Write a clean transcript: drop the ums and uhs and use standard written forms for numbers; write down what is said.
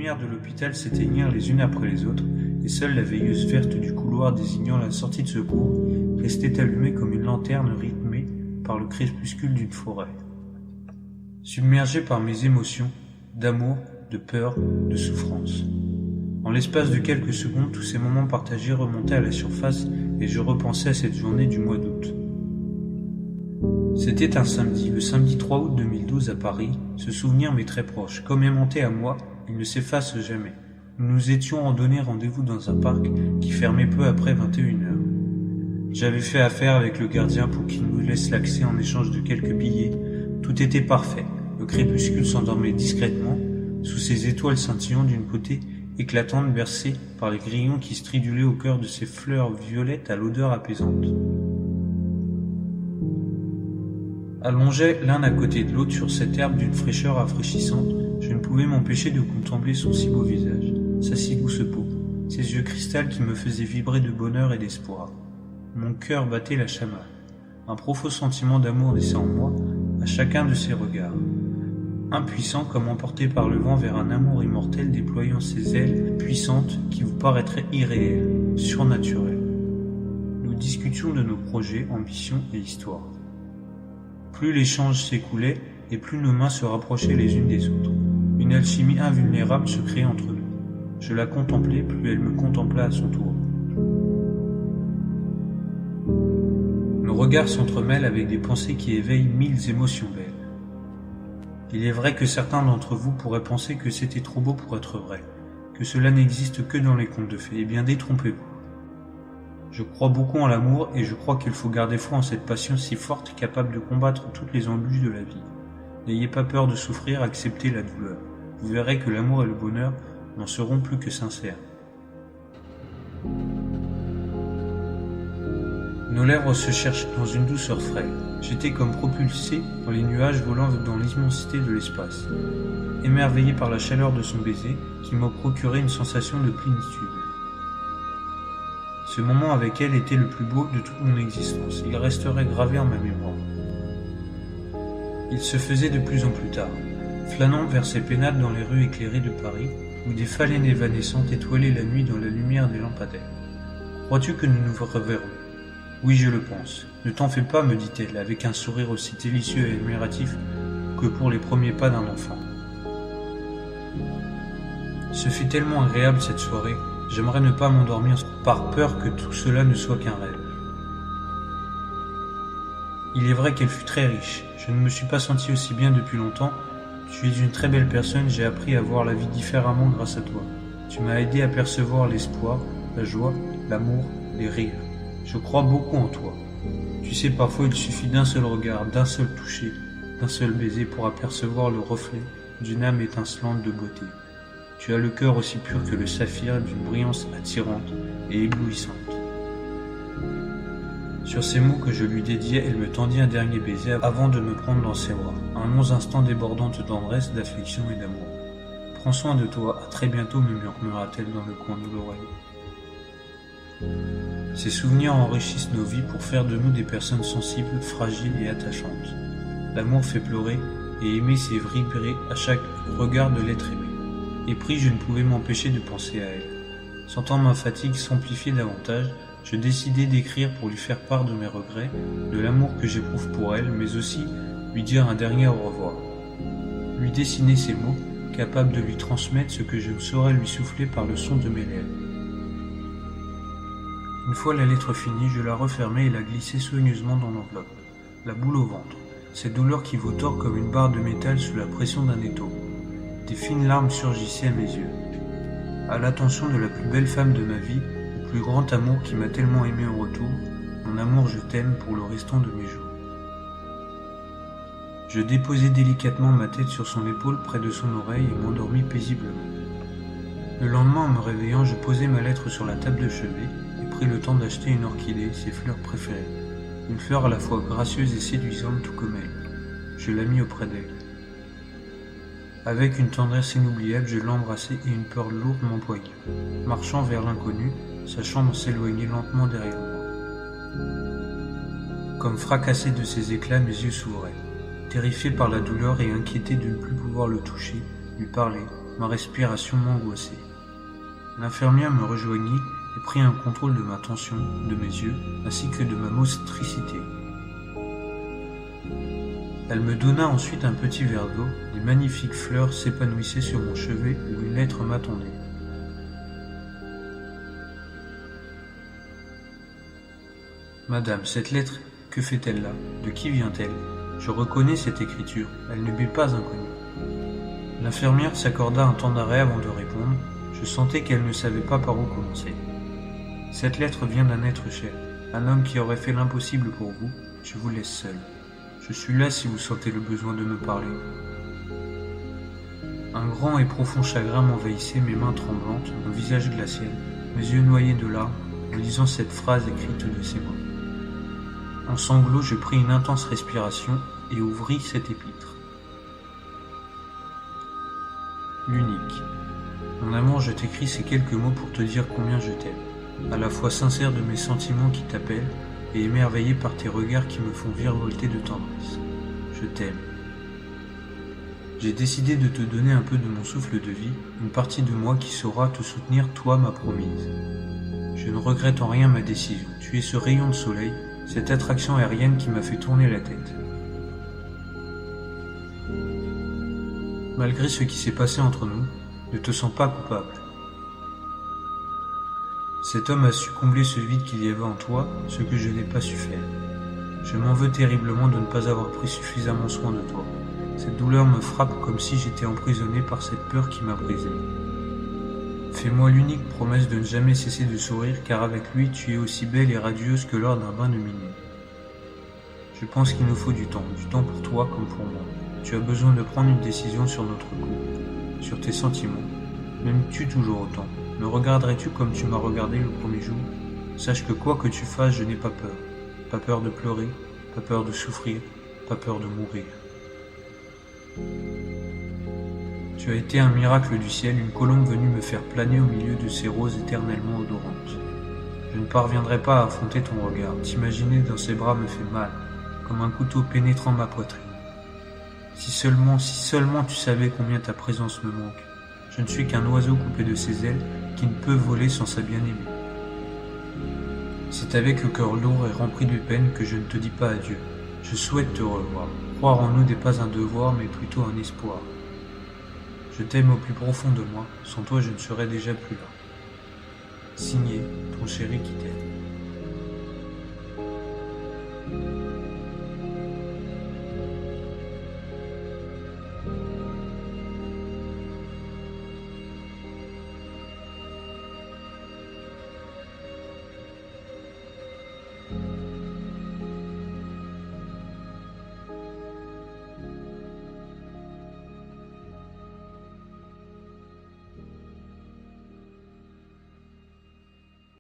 lumières de l'hôpital s'éteignirent les unes après les autres, et seule la veilleuse verte du couloir désignant la sortie de secours restait allumée comme une lanterne rythmée par le crépuscule d'une forêt. Submergé par mes émotions, d'amour, de peur, de souffrance. En l'espace de quelques secondes, tous ces moments partagés remontaient à la surface et je repensais à cette journée du mois d'août. C'était un samedi, le samedi 3 août 2012 à Paris. Ce souvenir m'est très proche. Comme aimanté à moi, il ne s'efface jamais. Nous nous étions donné rendez-vous dans un parc qui fermait peu après 21h. J'avais fait affaire avec le gardien pour qu'il nous laisse l'accès en échange de quelques billets. Tout était parfait. Le crépuscule s'endormait discrètement sous ces étoiles scintillantes d'une beauté éclatante bercée par les grillons qui stridulaient au cœur de ces fleurs violettes à l'odeur apaisante. Allongés l'un à côté de l'autre sur cette herbe d'une fraîcheur rafraîchissante, je ne pouvais m'empêcher de contempler son si beau visage, sa si douce peau, ses yeux cristal qui me faisaient vibrer de bonheur et d'espoir. Mon cœur battait la chamade. Un profond sentiment d'amour naissait en moi à chacun de ses regards. Impuissant comme emporté par le vent vers un amour immortel déployant ses ailes puissantes qui vous paraîtraient irréelles, surnaturelles. Nous discutions de nos projets, ambitions et histoires. Plus l'échange s'écoulait et plus nos mains se rapprochaient les unes des autres. Une alchimie invulnérable se créait entre nous. Je la contemplais, plus elle me contempla à son tour. Nos regards s'entremêlent avec des pensées qui éveillent 1000 émotions belles. Il est vrai que certains d'entre vous pourraient penser que c'était trop beau pour être vrai, que cela n'existe que dans les contes de fées. Eh bien, détrompez-vous. Je crois beaucoup en l'amour et je crois qu'il faut garder foi en cette passion si forte capable de combattre toutes les embûches de la vie. N'ayez pas peur de souffrir, acceptez la douleur. Vous verrez que l'amour et le bonheur n'en seront plus que sincères. Nos lèvres se cherchent dans une douceur frêle. J'étais comme propulsé dans les nuages volant dans l'immensité de l'espace, émerveillé par la chaleur de son baiser qui me procurait une sensation de plénitude. Ce moment avec elle était le plus beau de toute mon existence. Il resterait gravé en ma mémoire. Il se faisait de plus en plus tard, flânant vers ses pénales dans les rues éclairées de Paris, où des phalènes évanescentes étoilaient la nuit dans la lumière des lampadaires. Crois-tu que nous nous reverrons ? Oui, je le pense. Ne t'en fais pas, me dit-elle, avec un sourire aussi délicieux et admiratif que pour les premiers pas d'un enfant. Ce fut tellement agréable cette soirée, j'aimerais ne pas m'endormir par peur que tout cela ne soit qu'un rêve. Il est vrai qu'elle fut très riche, je ne me suis pas senti aussi bien depuis longtemps. Tu es une très belle personne, j'ai appris à voir la vie différemment grâce à toi. Tu m'as aidé à percevoir l'espoir, la joie, l'amour, les rires. Je crois beaucoup en toi. Tu sais, parfois il suffit d'un seul regard, d'un seul toucher, d'un seul baiser pour apercevoir le reflet d'une âme étincelante de beauté. Tu as le cœur aussi pur que le saphir, d'une brillance attirante et éblouissante. Sur ces mots que je lui dédiais, elle me tendit un dernier baiser avant de me prendre dans ses bras. Un long instant débordant de tendresse, d'affection et d'amour. Prends soin de toi, à très bientôt, me murmura-t-elle dans le coin de l'oreille. Ces souvenirs enrichissent nos vies pour faire de nous des personnes sensibles, fragiles et attachantes. L'amour fait pleurer et aimer c'est vibrer à chaque regard de l'être aimé. Et pris, je ne pouvais m'empêcher de penser à elle. Sentant ma fatigue s'amplifier davantage, je décidai d'écrire pour lui faire part de mes regrets, de l'amour que j'éprouve pour elle, mais aussi lui dire un dernier au revoir. Lui dessiner ces mots, capables de lui transmettre ce que je ne saurais lui souffler par le son de mes lèvres. Une fois la lettre finie, je la refermai et la glissai soigneusement dans l'enveloppe. La boule au ventre, cette douleur qui vous tord comme une barre de métal sous la pression d'un étau. Des fines larmes surgissaient à mes yeux. À l'attention de la plus belle femme de ma vie, le plus grand amour qui m'a tellement aimé en retour, mon amour je t'aime pour le restant de mes jours. Je déposai délicatement ma tête sur son épaule près de son oreille et m'endormis paisiblement. Le lendemain, en me réveillant, je posai ma lettre sur la table de chevet et pris le temps d'acheter une orchidée, ses fleurs préférées. Une fleur à la fois gracieuse et séduisante tout comme elle. Je la mis auprès d'elle. Avec une tendresse inoubliable, je l'embrassai et une peur lourde m'empoigna. Marchant vers l'inconnu, sa chambre s'éloignait lentement derrière moi. Comme fracassé de ses éclats, mes yeux s'ouvraient. Terrifié par la douleur et inquiété de ne plus pouvoir le toucher, lui parler, ma respiration m'angoissait. L'infirmière me rejoignit et prit un contrôle de ma tension, de mes yeux, ainsi que de ma motricité. Elle me donna ensuite un petit verre d'eau, des magnifiques fleurs s'épanouissaient sur mon chevet où une lettre m'attendait. Madame, cette lettre, que fait-elle là? De qui vient-elle? Je reconnais cette écriture, elle ne m'est pas inconnue. L'infirmière s'accorda un temps d'arrêt avant de répondre. Je sentais qu'elle ne savait pas par où commencer. Cette lettre vient d'un être cher, un homme qui aurait fait l'impossible pour vous. Je vous laisse seul. Je suis là si vous sentez le besoin de me parler. Un grand et profond chagrin m'envahissait, mes mains tremblantes, mon visage glacial, mes yeux noyés de larmes, en lisant cette phrase écrite de ses mains. En sanglots, je pris une intense respiration et ouvris cette épître. L'unique. Mon amour, je t'écris ces quelques mots pour te dire combien je t'aime, à la fois sincère de mes sentiments qui t'appellent et émerveillé par tes regards qui me font virevolter de tendresse. Je t'aime. J'ai décidé de te donner un peu de mon souffle de vie, une partie de moi qui saura te soutenir, toi ma promise. Je ne regrette en rien ma décision. Tu es ce rayon de soleil, cette attraction aérienne qui m'a fait tourner la tête. Malgré ce qui s'est passé entre nous, ne te sens pas coupable. Cet homme a su combler ce vide qu'il y avait en toi, ce que je n'ai pas su faire. Je m'en veux terriblement de ne pas avoir pris suffisamment soin de toi. Cette douleur me frappe comme si j'étais emprisonné par cette peur qui m'a brisé. Fais-moi l'unique promesse de ne jamais cesser de sourire, car avec lui tu es aussi belle et radieuse que lors d'un bain de minuit. Je pense qu'il nous faut du temps pour toi comme pour moi. Tu as besoin de prendre une décision sur notre couple, sur tes sentiments. M'aimes-tu toujours autant? Me regarderais-tu comme tu m'as regardé le premier jour? Sache que quoi que tu fasses, je n'ai pas peur. Pas peur de pleurer, pas peur de souffrir, pas peur de mourir. Tu as été un miracle du ciel, une colombe venue me faire planer au milieu de ces roses éternellement odorantes. Je ne parviendrai pas à affronter ton regard. T'imaginer dans ses bras me fait mal, comme un couteau pénétrant ma poitrine. Si seulement tu savais combien ta présence me manque. Je ne suis qu'un oiseau coupé de ses ailes qui ne peut voler sans sa bien-aimée. C'est avec le cœur lourd et rempli de peine que je ne te dis pas adieu. Je souhaite te revoir. Croire en nous n'est pas un devoir, mais plutôt un espoir. Je t'aime au plus profond de moi. Sans toi, je ne serais déjà plus là. Signé, ton chéri qui t'aime.